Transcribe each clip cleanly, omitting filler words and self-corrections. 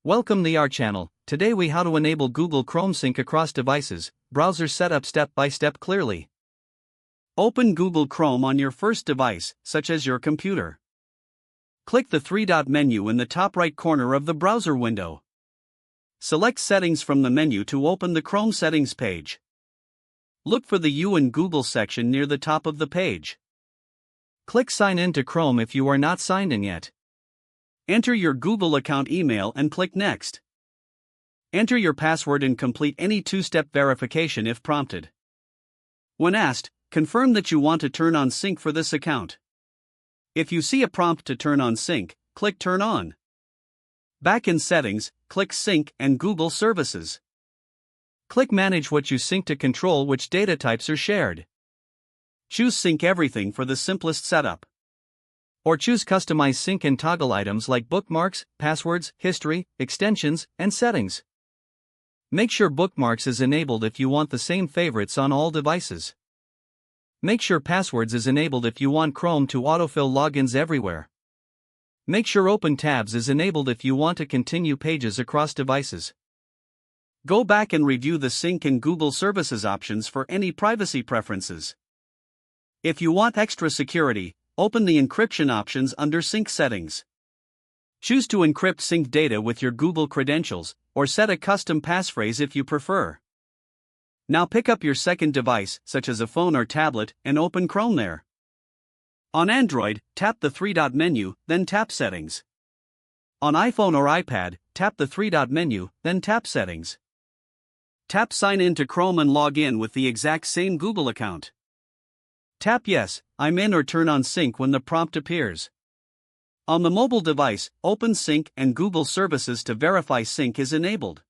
Welcome to our channel. Today we how to enable Google Chrome sync across devices, browser setup step by step clearly. Open Google Chrome on your first device, such as your computer. Click the three-dot menu in the top right corner of the browser window. Select Settings from the menu to open the Chrome settings page. Look for the You in Google section near the top of the page. Click Sign in to Chrome if you are not signed in yet. Enter your Google account email and click Next. Enter your password and complete any two-step verification if prompted. When asked, confirm that you want to turn on sync for this account. If you see a prompt to turn on sync, click Turn On. Back in Settings, click Sync and Google Services. Click Manage what you sync to control which data types are shared. Choose Sync Everything for the simplest setup. Or choose Customize Sync and toggle items like bookmarks, passwords, history, extensions, and settings. Make sure bookmarks is enabled if you want the same favorites on all devices. Make sure passwords is enabled if you want Chrome to autofill logins everywhere. Make sure Open Tabs is enabled if you want to continue pages across devices. Go back and review the Sync and Google Services options for any privacy preferences. If you want extra security, open the encryption options under Sync Settings. Choose to encrypt sync data with your Google credentials, or set a custom passphrase if you prefer. Now pick up your second device, such as a phone or tablet, and open Chrome there. On Android, tap the three-dot menu, then tap Settings. On iPhone or iPad, tap the three-dot menu, then tap Settings. Tap Sign in to Chrome and log in with the exact same Google account. Tap Yes, I'm in or turn on sync when the prompt appears. On the mobile device, open Sync and Google Services to verify sync is enabled.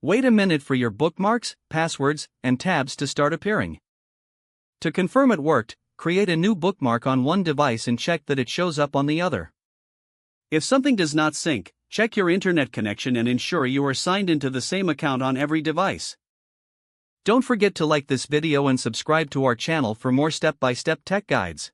Wait a minute for your bookmarks, passwords, and tabs to start appearing. To confirm it worked, create a new bookmark on one device and check that it shows up on the other. If something does not sync, check your internet connection and ensure you are signed into the same account on every device. Don't forget to like this video and subscribe to our channel for more step-by-step tech guides.